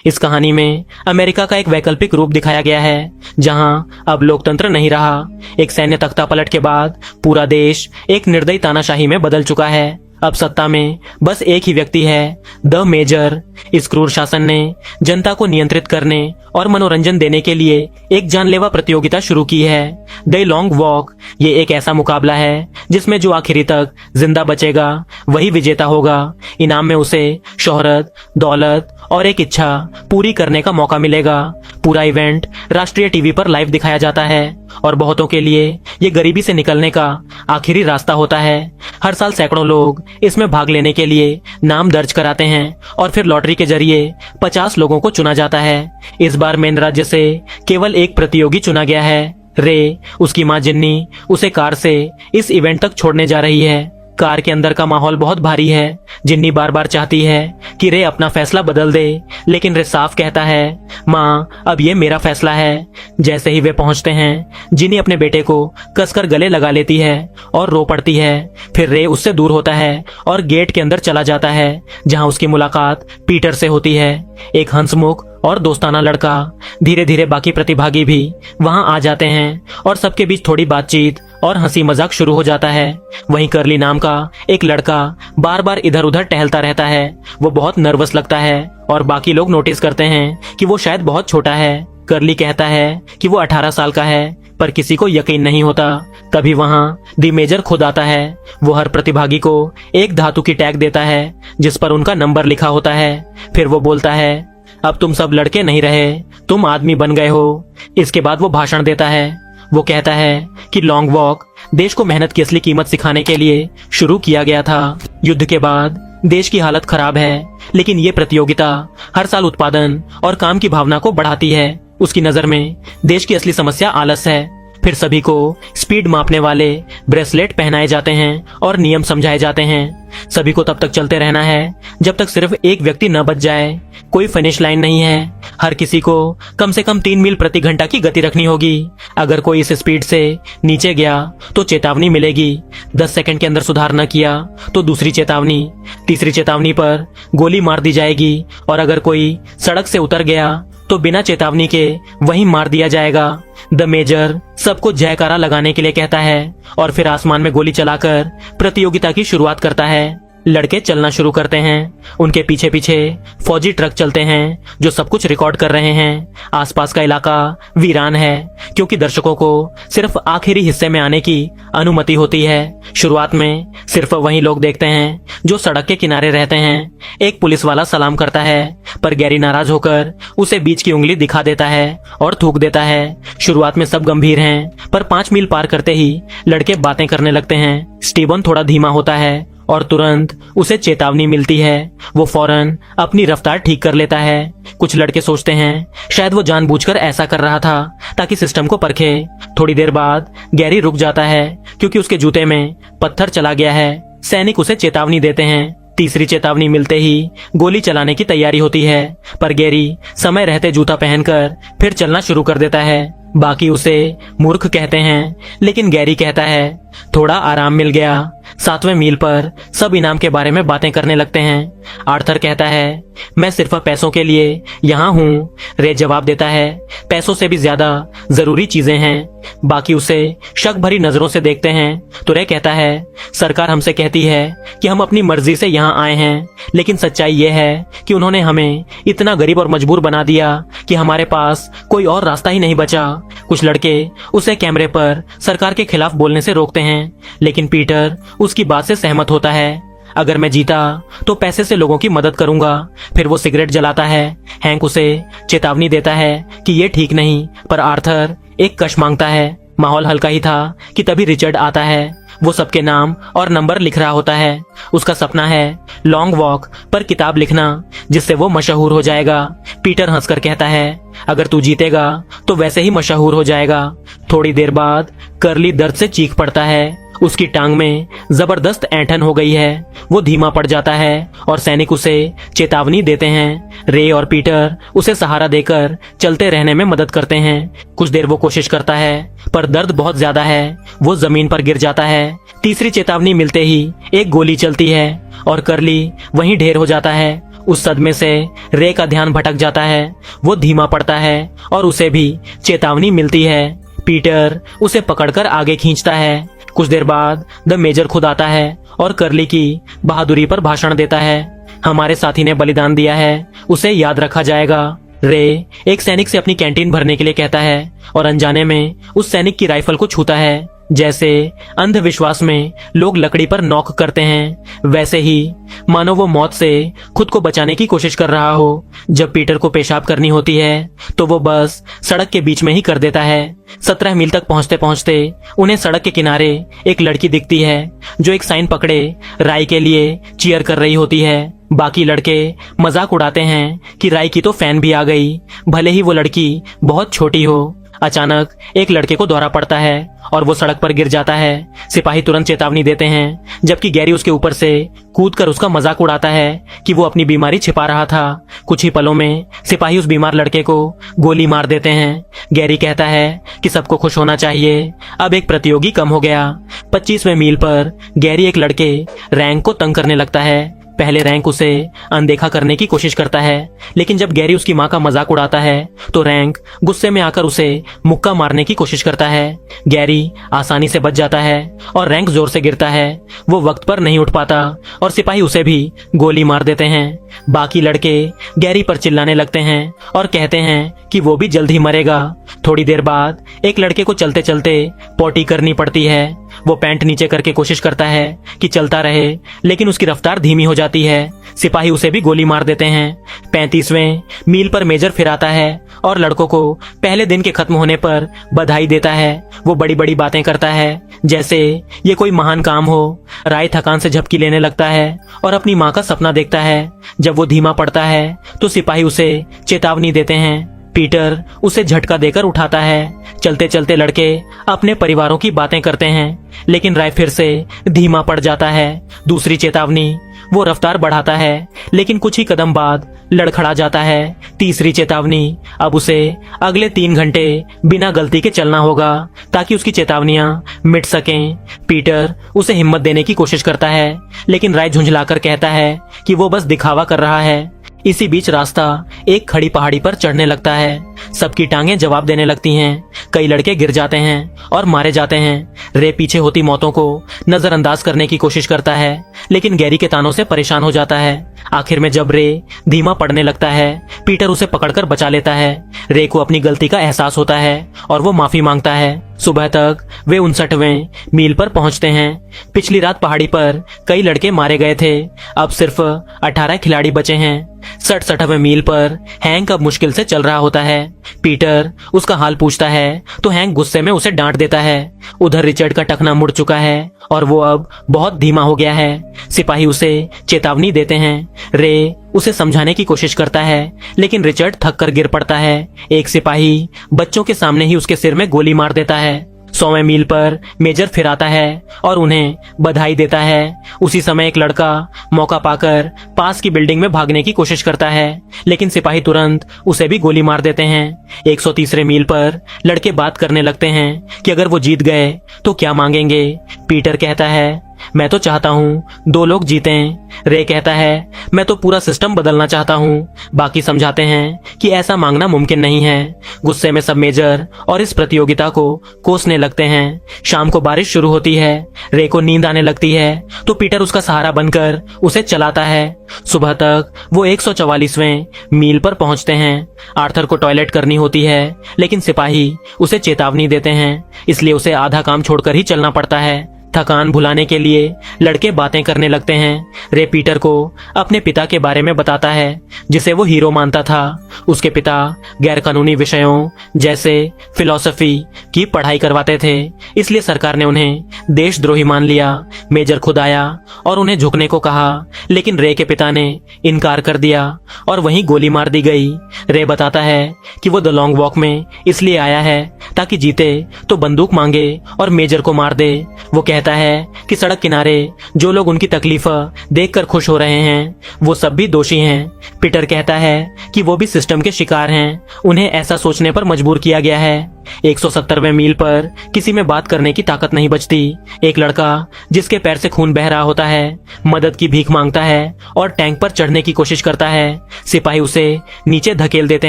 इस कहानी में अमेरिका का एक वैकल्पिक रूप दिखाया गया है, जहां अब लोकतंत्र नहीं रहा। एक सैन्य तख्तापलट के बाद पूरा देश एक निर्दयी तानाशाही में बदल चुका है। अब सत्ता में बस एक ही व्यक्ति है, द मेजर। इस क्रूर शासन ने जनता को नियंत्रित करने और मनोरंजन देने के लिए एक जानलेवा प्रतियोगिता शुरू की है, द लॉन्ग वॉक। ये एक ऐसा मुकाबला है जिसमें जो आखिरी तक जिंदा बचेगा वही विजेता होगा। इनाम में उसे शोहरत, दौलत और एक इच्छा पूरी करने का मौका मिलेगा। पूरा इवेंट राष्ट्रीय टीवी पर लाइव दिखाया जाता है और बहुतों के लिए ये गरीबी से निकलने का आखिरी रास्ता होता है। हर साल सैकड़ों लोग इसमें भाग लेने के लिए नाम दर्ज कराते हैं और फिर लॉटरी के जरिए 50 लोगों को चुना जाता है। इस बार मेन राज्य से केवल एक प्रतियोगी चुना गया है, रे। उसकी माँ जिन्नी उसे कार से इस इवेंट तक छोड़ने जा रही है। कार के अंदर का माहौल बहुत भारी है। जिन्नी बार बार चाहती है कि रे अपना फैसला बदल दे, लेकिन रे साफ कहता है, माँ अब ये मेरा फैसला है। जैसे ही वे पहुंचते हैं, जिन्नी अपने बेटे को कसकर गले लगा लेती है और रो पड़ती है। फिर रे उससे दूर होता है और गेट के अंदर चला जाता है, जहां उसकी मुलाकात पीटर से होती है, एक हंसमुख और दोस्ताना लड़का। धीरे धीरे बाकी प्रतिभागी भी वहां आ जाते हैं और सबके बीच थोड़ी बातचीत और हंसी मजाक शुरू हो जाता है। वहीं कर्ली नाम का एक लड़का बार बार इधर उधर टहलता रहता है। वो बहुत नर्वस लगता है और बाकी लोग नोटिस करते हैं कि वो शायद बहुत छोटा है। कर्ली कहता है कि वो 18 साल का है, पर किसी को यकीन नहीं होता। तभी वहां द मेजर खुद आता है। वो हर प्रतिभागी को एक धातु की टैग देता है जिस पर उनका नंबर लिखा होता है। फिर वो बोलता है, अब तुम सब लड़के नहीं रहे, तुम आदमी बन गए हो। इसके बाद वो भाषण देता है। वो कहता है कि लॉन्ग वॉक देश को मेहनत की असली कीमत सिखाने के लिए शुरू किया गया था। युद्ध के बाद देश की हालत खराब है, लेकिन ये प्रतियोगिता हर साल उत्पादन और काम की भावना को बढ़ाती है। उसकी नजर में देश की असली समस्या आलस है। फिर सभी को स्पीड मापने वाले ब्रेसलेट पहनाए जाते हैं और नियम समझाए जाते हैं। सभी को तब तक चलते रहना है जब तक सिर्फ एक व्यक्ति न बच जाए। कोई फिनिश लाइन नहीं है। हर किसी को कम से कम 3 मील प्रति घंटा की गति रखनी होगी। अगर कोई इस स्पीड से नीचे गया तो चेतावनी मिलेगी। 10 सेकंड के अंदर सुधार न किया तो दूसरी चेतावनी। तीसरी चेतावनी पर गोली मार दी जाएगी और अगर कोई सड़क से उतर गया तो बिना चेतावनी के वहीं मार दिया जाएगा। द मेजर सबको जयकारा लगाने के लिए कहता है और फिर आसमान में गोली चलाकर प्रतियोगिता की शुरुआत करता है। लड़के चलना शुरू करते हैं। उनके पीछे पीछे फौजी ट्रक चलते हैं जो सब कुछ रिकॉर्ड कर रहे हैं। आसपास का इलाका वीरान है क्योंकि दर्शकों को सिर्फ आखिरी हिस्से में आने की अनुमति होती है। शुरुआत में सिर्फ वही लोग देखते हैं जो सड़क के किनारे रहते हैं। एक पुलिस वाला सलाम करता है, पर गैरी नाराज होकर उसे बीच की उंगली दिखा देता है और थूक देता है। शुरुआत में सब गंभीर हैं, पर 5 मील पार करते ही लड़के बातें करने लगते हैं। स्टीवन थोड़ा धीमा होता है और तुरंत उसे चेतावनी मिलती है। वो फौरन अपनी रफ्तार ठीक कर लेता है। कुछ लड़के सोचते हैं शायद वो जानबूझकर ऐसा कर रहा था ताकि सिस्टम को परखे। थोड़ी देर बाद गैरी रुक जाता है क्योंकि उसके जूते में पत्थर चला गया है। सैनिक उसे चेतावनी देते हैं। तीसरी चेतावनी मिलते ही गोली चलाने की तैयारी होती है, पर गैरी समय रहते जूता पहनकर फिर चलना शुरू कर देता है। बाकी उसे मूर्ख कहते हैं, लेकिन गैरी कहता है थोड़ा आराम मिल गया। 7वें मील पर सब इनाम के बारे में बातें करने लगते हैं। आर्थर कहता है, मैं सिर्फ पैसों के लिए यहाँ हूँ। रे जवाब देता है, पैसों से भी ज्यादा जरूरी चीजें हैं। बाकी उसे शक भरी नजरों से देखते हैं तो रे कहता है, सरकार हमसे कहती है कि हम अपनी मर्जी से यहाँ आए हैं, लेकिन सच्चाई ये है कि उन्होंने हमें इतना गरीब और मजबूर बना दिया कि हमारे पास कोई और रास्ता ही नहीं बचा। कुछ लड़के उसे कैमरे पर सरकार के खिलाफ बोलने से रोकते हैं, लेकिन पीटर उसकी बात से सहमत होता है। अगर मैं जीता तो पैसे से लोगों की मदद करूंगा। फिर वो सिगरेट जलाता है। हैंक उसे चेतावनी देता है कि ये ठीक नहीं, पर आर्थर एक कश मांगता है। माहौल हल्का ही था कि तभी रिचर्ड आता है। वो सबके नाम और नंबर लिख रहा होता है। उसका सपना है लॉन्ग वॉक पर किताब लिखना, जिससे वो मशहूर हो जाएगा। पीटर हंसकर कहता है, अगर तू जीतेगा तो वैसे ही मशहूर हो जाएगा। थोड़ी देर बाद कर्ली दर्द से चीख पड़ता है। उसकी टांग में जबरदस्त ऐंठन हो गई है। वो धीमा पड़ जाता है और सैनिक उसे चेतावनी देते हैं। रे और पीटर उसे सहारा देकर चलते रहने में मदद करते हैं। कुछ देर वो कोशिश करता है, पर दर्द बहुत ज्यादा है। वो जमीन पर गिर जाता है। तीसरी चेतावनी मिलते ही एक गोली चलती है और कर्ली वहीं ढेर हो जाता है। उस सदमे से रे का ध्यान भटक जाता है। वो धीमा पड़ता है और उसे भी चेतावनी मिलती है। पीटर उसे पकड़कर आगे खींचता है। कुछ देर बाद द मेजर खुद आता है और कर्ली की बहादुरी पर भाषण देता है। हमारे साथी ने बलिदान दिया है, उसे याद रखा जाएगा। रे एक सैनिक से अपनी कैंटीन भरने के लिए कहता है और अनजाने में उस सैनिक की राइफल को छूता है। जैसे अंधविश्वास में लोग लकड़ी पर नॉक करते हैं, वैसे ही मानो वो मौत से खुद को बचाने की कोशिश कर रहा हो। जब पीटर को पेशाब करनी होती है तो वो बस सड़क के बीच में ही कर देता है। 17 मील तक पहुंचते पहुंचते उन्हें सड़क के किनारे एक लड़की दिखती है जो एक साइन पकड़े राय के लिए चीयर कर रही होती है। बाकी लड़के मजाक उड़ाते हैं कि राय की तो फैन भी आ गई, भले ही वो लड़की बहुत छोटी हो। अचानक एक लड़के को दौरा पड़ता है और वो सड़क पर गिर जाता है। सिपाही तुरंत चेतावनी देते हैं, जबकि गैरी उसके ऊपर से कूदकर उसका मजाक उड़ाता है कि वो अपनी बीमारी छिपा रहा था। कुछ ही पलों में सिपाही उस बीमार लड़के को गोली मार देते हैं। गैरी कहता है कि सबको खुश होना चाहिए, अब एक प्रतियोगी कम हो गया। 25वें मील पर गैरी एक लड़के रैंक को तंग करने लगता है। पहले रैंक उसे अनदेखा करने की कोशिश करता है, लेकिन जब गैरी उसकी माँ का मजाक उड़ाता है तो रैंक गुस्से में आकर उसे मुक्का मारने की कोशिश करता है। गैरी आसानी से बच जाता है और रैंक जोर से गिरता है। वो वक्त पर नहीं उठ पाता और सिपाही उसे भी गोली मार देते हैं। बाकी लड़के गैरी पर चिल्लाने लगते हैं और कहते हैं कि वो भी जल्द ही मरेगा। थोड़ी देर बाद एक लड़के को चलते चलते पोटी करनी पड़ती है। वो पैंट नीचे करके कोशिश करता है कि चलता रहे, लेकिन उसकी रफ्तार धीमी हो जाती है। सिपाही उसे भी गोली मार देते हैं। 35वें मील पर मेजर फिर आता है और लड़कों को पहले दिन के खत्म होने पर बधाई देता है। वो बड़ी बड़ी बातें करता है, जैसे ये कोई महान काम हो। राय थकान से झपकी लेने लगता है और अपनी माँ का सपना देखता है। जब वो धीमा पड़ता है तो सिपाही उसे चेतावनी देते हैं। पीटर उसे झटका देकर उठाता है। चलते चलते लड़के अपने परिवारों की बातें करते हैं, लेकिन राय फिर से धीमा पड़ जाता है। दूसरी चेतावनी, वो रफ्तार बढ़ाता है, लेकिन कुछ ही कदम बाद लड़खड़ा जाता है। तीसरी चेतावनी, अब उसे अगले 3 घंटे बिना गलती के चलना होगा ताकि उसकी चेतावनियां मिट सकें। पीटर उसे हिम्मत देने की कोशिश करता है, लेकिन राय झुंझलाकर कहता है कि वो बस दिखावा कर रहा है। इसी बीच रास्ता एक खड़ी पहाड़ी पर चढ़ने लगता है। सबकी टांगें जवाब देने लगती हैं। कई लड़के गिर जाते हैं और मारे जाते हैं। रे पीछे होती मौतों को नजरअंदाज करने की कोशिश करता है, लेकिन गैरी के तानों से परेशान हो जाता है। आखिर में जब रे धीमा पड़ने लगता है, पीटर उसे पकड़कर बचा लेता है। रे को अपनी गलती का एहसास होता है और वो माफी मांगता है। सुबह तक वे 59वें मील पर पहुंचते हैं। पिछली रात पहाड़ी पर कई लड़के मारे गए थे, अब सिर्फ 18 खिलाड़ी बचे हैं। 67वें मील पर हैंक अब मुश्किल से चल रहा होता है। पीटर उसका हाल पूछता है तो हैंक गुस्से में उसे डांट देता है। उधर रिचर्ड का टखना मुड़ चुका है और वो अब बहुत धीमा हो गया है। सिपाही उसे चेतावनी देते हैं। रे उसे समझाने की कोशिश करता है, लेकिन रिचर्ड थक कर गिर पड़ता है। एक सिपाही बच्चों के सामने ही उसके सिर में गोली मार देता है। 100वें मील पर मेजर फिर आता है और उन्हें बधाई देता है। उसी समय एक लड़का मौका पाकर पास की बिल्डिंग में भागने की कोशिश करता है, लेकिन सिपाही तुरंत उसे भी गोली मार देते हैं। 130वें मील पर लड़के बात करने लगते हैं कि अगर वो जीत गए तो क्या मांगेंगे। पीटर कहता है, मैं तो चाहता हूँ 2 लोग जीतें। रे कहता है, मैं तो पूरा सिस्टम बदलना चाहता हूँ। बाकी समझाते हैं कि ऐसा मांगना मुमकिन नहीं है। गुस्से में सब मेजर और इस प्रतियोगिता को कोसने लगते हैं। शाम को बारिश शुरू होती है। रे को नींद आने लगती है तो पीटर उसका सहारा बनकर उसे चलाता है। सुबह तक वो 144वें मील पर पहुंचते हैं। आर्थर को टॉयलेट करनी होती है, लेकिन सिपाही उसे चेतावनी देते हैं, इसलिए उसे आधा काम छोड़कर ही चलना पड़ता है। थकान भुलाने के लिए लड़के बातें करने लगते हैं। रे पीटर को अपने पिता के बारे में बताता है, जिसे वो हीरो मानता था। उसके पिता गैरकानूनी विषयों जैसे फिलॉसफी की पढ़ाई करवाते थे, इसलिए सरकार ने उन्हें देशद्रोही मान लिया। मेजर खुद आया और उन्हें झुकने को कहा, लेकिन रे के पिता ने इनकार कर दिया और वहीं गोली मार दी गई। रे बताता है कि वो द लॉन्ग वॉक में इसलिए आया है ताकि जीते तो बंदूक मांगे और मेजर को मार दे। वो कहता है कि सड़क किनारे जो लोग उनकी तकलीफ देखकर खुश हो रहे हैं, वो सब भी दोषी हैं। पीटर कहता है कि वो भी सिस्टम के शिकार हैं, उन्हें ऐसा सोचने पर मजबूर किया गया है। 170वें मील पर किसी में बात करने की ताकत नहीं बचती। एक लड़का जिसके पैर से खून बह रहा होता है मदद की भीख मांगता है और टैंक पर चढ़ने की कोशिश करता है। सिपाही उसे नीचे धकेल देते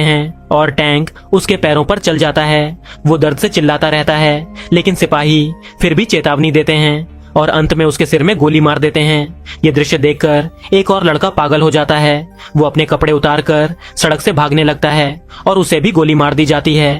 हैं और टैंक उसके पैरों पर चल जाता है। वो दर्द से चिल्लाता रहता है, लेकिन सिपाही फिर भी चेतावनी देते हैं और अंत में उसके सिर में गोली मार देते हैं। ये दृश्य देखकर एक और लड़का पागल हो जाता है। वो अपने कपड़े उतारकर सड़क से भागने लगता है और उसे भी गोली मार दी जाती है।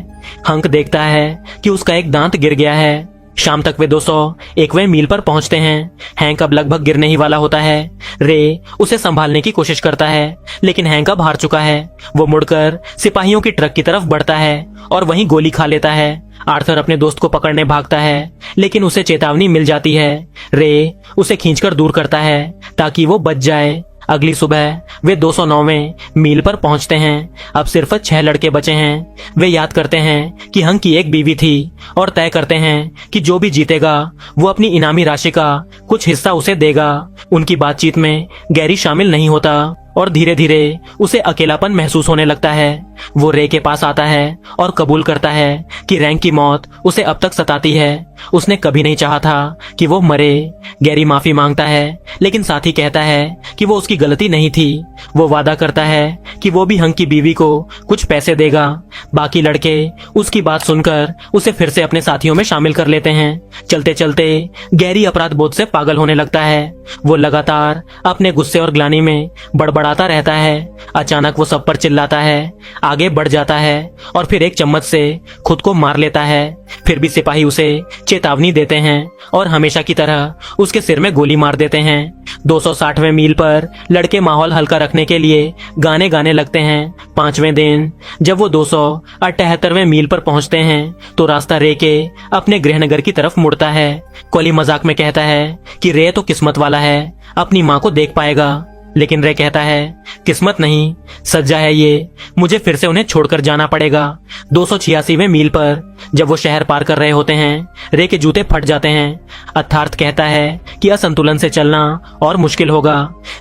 हंक देखता है कि उसका एक दांत गिर गया है। शाम तक वे 201वें मील पर पहुंचते हैं। हैंक अब लगभग गिरने ही वाला होता है। रे उसे संभालने की कोशिश करता है, लेकिन हैंक अब हार चुका है। वो मुड़कर सिपाहियों की ट्रक की तरफ बढ़ता है और वहीं गोली खा लेता है। आर्थर अपने दोस्त को पकड़ने भागता है, लेकिन उसे चेतावनी मिल जाती है। रे उसे खींचकर दूर करता है ताकि वो बच जाए। अगली सुबह वे 209वें मील पर पहुंचते हैं। अब सिर्फ 6 लड़के बचे हैं। वे याद करते हैं कि हंक की एक बीवी थी और तय करते हैं कि जो भी जीतेगा वो अपनी इनामी राशि का कुछ हिस्सा उसे देगा। उनकी बातचीत में गैरी शामिल नहीं होता और धीरे धीरे उसे अकेलापन महसूस होने लगता है। वो रे के पास आता है और कबूल करता है कि रैंक की मौत उसे अब तक सताती है। उसने कभी नहीं चाहा था कि वो मरे। गैरी माफी मांगता है, लेकिन साथ ही कहता है कि वो उसकी गलती नहीं थी। वो वादा करता है कि वो भी हंक की बीवी को कुछ पैसे देगा। बाकी लड़के उसकी बात सुनकर उसे फिर से अपने साथियों में शामिल कर लेते हैं। चलते चलते गैरी अपराध बोध से पागल होने लगता है। वो लगातार अपने गुस्से और ग्लानि में बड़बड़ाता रहता है। अचानक वो सब पर चिल्लाता है, आगे बढ़ जाता है और फिर एक चम्मच से खुद को मार लेता है। फिर भी सिपाही उसे चेतावनी देते हैं और हमेशा की तरह उसके सिर में गोली मार देते हैं। 260वें मील पर लड़के माहौल हल्का रखने के लिए गाने गाने लगते हैं। 5वें दिन जब वो 278वें मील पर पहुंचते हैं तो रास्ता रे के अपने गृहनगर की तरफ मुड़ता है। कोली मजाक में कहता है कि रे तो किस्मत वाला है, अपनी माँ को देख पाएगा। लेकिन रे कहता है, किस्मत नहीं, सज्जा है ये, मुझे फिर से उन्हें छोड़कर जाना पड़ेगा। 286वें मील पर जब वो शहर पार कर रहे होते हैं रे के जूते फट जाते हैं। अर्थार्थ कहता है कि असंतुलन से चलना और मुश्किल होगा।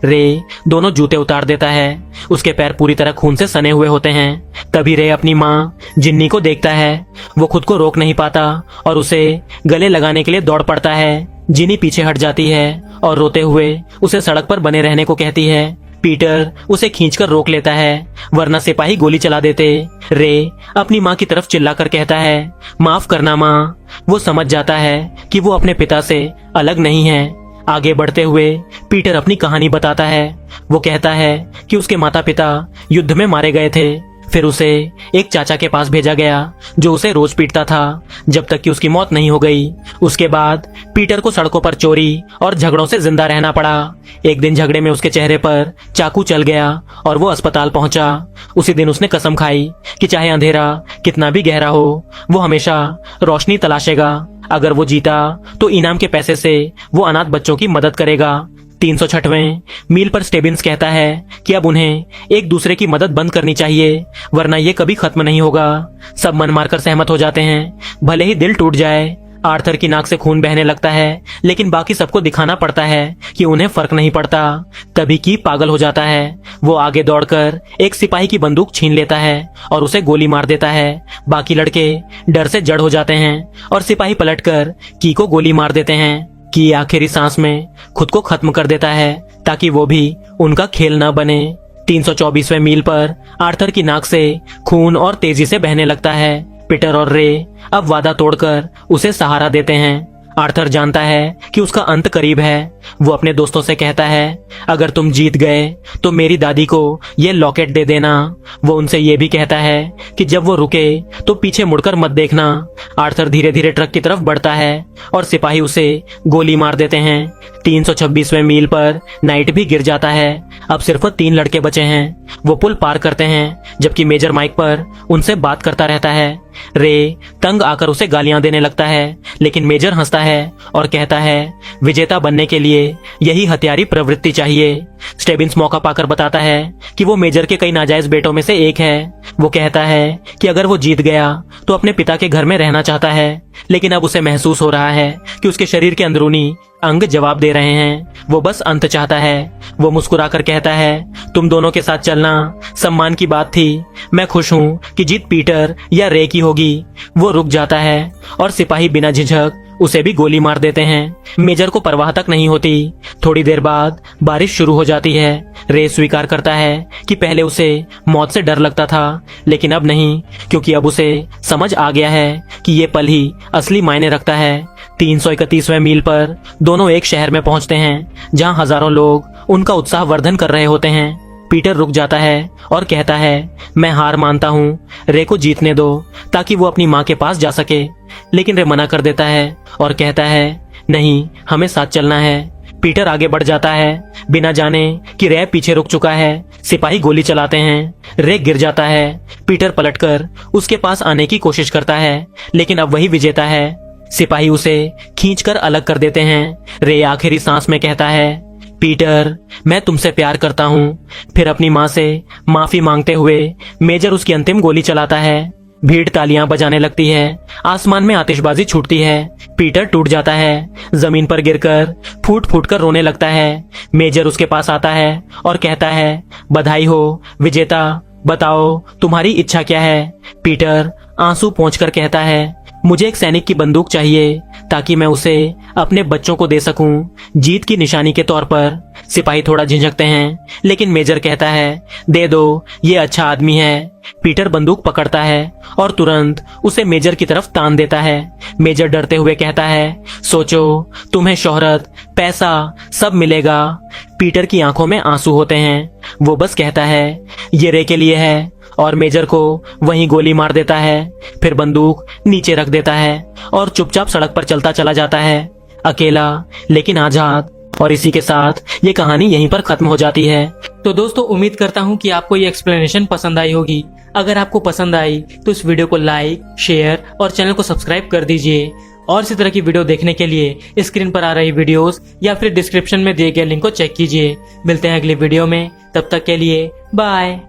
रे दोनों जूते उतार देता है। उसके पैर पूरी तरह खून से सने हुए होते हैं। तभी रे अपनी माँ जिन्नी को देखता है। वो खुद को रोक नहीं पाता और उसे गले लगाने के लिए दौड़ पड़ता है। जिनी पीछे हट जाती है और रोते हुए उसे सड़क पर बने रहने को कहती है। पीटर उसे खींचकर रोक लेता है, वरना सिपाही गोली चला देते। रे अपनी माँ की तरफ चिल्लाकर कहता है, माफ करना माँ। वो समझ जाता है कि वो अपने पिता से अलग नहीं है। आगे बढ़ते हुए पीटर अपनी कहानी बताता है। वो कहता है कि उसके माता पिता युद्ध में मारे गए थे। फिर उसे एक चाचा के पास भेजा गया जो उसे रोज पीटता था जब तक कि उसकी मौत नहीं हो गई। उसके बाद पीटर को सड़कों पर चोरी और झगड़ों से जिंदा रहना पड़ा। एक दिन झगड़े में उसके चेहरे पर चाकू चल गया और वो अस्पताल पहुंचा। उसी दिन उसने कसम खाई कि चाहे अंधेरा कितना भी गहरा हो वो हमेशा रोशनी तलाशेगा। अगर वो जीता तो इनाम के पैसे से वो अनाथ बच्चों की मदद करेगा। 306वें मील पर स्टेबिन्स कहता है कि अब उन्हें एक दूसरे की मदद बंद करनी चाहिए, वरना ये कभी खत्म नहीं होगा। सब मन मारकर सहमत हो जाते हैं, भले ही दिल टूट जाए। आर्थर की नाक से खून बहने लगता है, लेकिन बाकी सबको दिखाना पड़ता है कि उन्हें फर्क नहीं पड़ता। तभी की पागल हो जाता है। वो आगे दौड़कर एक सिपाही की बंदूक छीन लेता है और उसे गोली मार देता है। बाकी लड़के डर से जड़ हो जाते हैं और सिपाही पलटकर की को गोली मार देते हैं। की आखिरी सांस में खुद को खत्म कर देता है ताकि वो भी उनका खेल न बने। 324वें मील पर आर्थर की नाक से खून और तेजी से बहने लगता है। पीटर और रे अब वादा तोड़कर उसे सहारा देते हैं। आर्थर जानता है कि उसका अंत करीब है। वो अपने दोस्तों से कहता है, अगर तुम जीत गए तो मेरी दादी को ये लॉकेट दे देना। वो उनसे ये भी कहता है कि जब वो रुके तो पीछे मुड़कर मत देखना। आर्थर धीरे धीरे ट्रक की तरफ बढ़ता है और सिपाही उसे गोली मार देते हैं। 326वें मील पर नाइट भी गिर जाता है। अब सिर्फ 3 लड़के बचे हैं। वो पुल पार करते हैं जबकि मेजर माइक पर उनसे बात करता रहता है। रे तंग आकर उसे गालियां देने लगता है, लेकिन मेजर हंसता है और कहता है, विजेता बनने के लिए यही हथियारी प्रवृत्ति चाहिए। स्टेबिन्स मौका पाकर बताता है कि वो मेजर के कई नाजायज बेटों में से एक है। वो कहता है कि अगर वो जीत गया तो अपने पिता के घर में रहना चाहता है, लेकिन अब उसे महसूस हो रहा है कि उसके शरीर के अंदरूनी अंग जवाब दे रहे हैं। वो बस अंत चाहता है। वो मुस्कुराकर कहता है, तुम दोनों के साथ चलना सम्मान की बात थी। मैं खुश हूँ कि जीत पीटर या रे की होगी। वो रुक जाता है और सिपाही बिना झिझक उसे भी गोली मार देते हैं। मेजर को परवाह तक नहीं होती। थोड़ी देर बाद बारिश शुरू हो जाती है। रे स्वीकार करता है कि पहले उसे मौत से डर लगता था, लेकिन अब नहीं, क्योंकि अब उसे समझ आ गया है कि ये पल ही असली मायने रखता है। 331वें मील पर दोनों एक शहर में पहुंचते हैं जहां हजारों लोग उनका उत्साह वर्धन कर रहे होते हैं। पीटर रुक जाता है और कहता है, मैं हार मानता हूँ, रे को जीतने दो ताकि वो अपनी माँ के पास जा सके। लेकिन रे मना कर देता है और कहता है, नहीं, हमें साथ चलना है। पीटर आगे बढ़ जाता है बिना जाने कि रे पीछे रुक चुका है। सिपाही गोली चलाते हैं। रे गिर जाता है। पीटर पलटकर उसके पास आने की कोशिश करता है, लेकिन अब वही विजेता है। सिपाही उसे खींचकर अलग कर देते हैं। रे आखिरी सांस में कहता है, पीटर, मैं तुमसे प्यार करता हूँ। फिर अपनी माँ से माफी मांगते हुए मेजर उसकी अंतिम गोली चलाता है। भीड़ तालियां बजाने लगती है। आसमान में आतिशबाजी छूटती है। पीटर टूट जाता है। जमीन पर गिरकर फूट फूट कर रोने लगता है। मेजर उसके पास आता है और कहता है, बधाई हो विजेता, बताओ तुम्हारी इच्छा क्या है। पीटर आंसू पोंछकर कहता है, मुझे एक सैनिक की बंदूक चाहिए ताकि मैं उसे अपने बच्चों को दे सकूं, जीत की निशानी के तौर पर। सिपाही थोड़ा झिझकते हैं, लेकिन मेजर कहता है, दे दो, ये अच्छा आदमी है। पीटर बंदूक पकड़ता है और तुरंत उसे मेजर की तरफ तान देता है। मेजर डरते हुए कहता है, सोचो, तुम्हें शोहरत, पैसा सब मिलेगा। पीटर की आंखों में आंसू होते हैं। वो बस कहता है, ये रे के लिए है, और मेजर को वहीं गोली मार देता है। फिर बंदूक नीचे रख देता है और चुपचाप सड़क पर चलता चला जाता है, अकेला लेकिन आजाद। और इसी के साथ ये कहानी यहीं पर खत्म हो जाती है। तो दोस्तों, उम्मीद करता हूँ कि आपको ये एक्सप्लेनेशन पसंद आई होगी। अगर आपको पसंद आई तो इस वीडियो को लाइक, शेयर और चैनल को सब्सक्राइब कर दीजिए। और इसी तरह की वीडियो देखने के लिए स्क्रीन पर आ रही वीडियोस या फिर डिस्क्रिप्शन में दिए गए लिंक को चेक कीजिए। मिलते हैं अगली वीडियो में, तब तक के लिए बाय।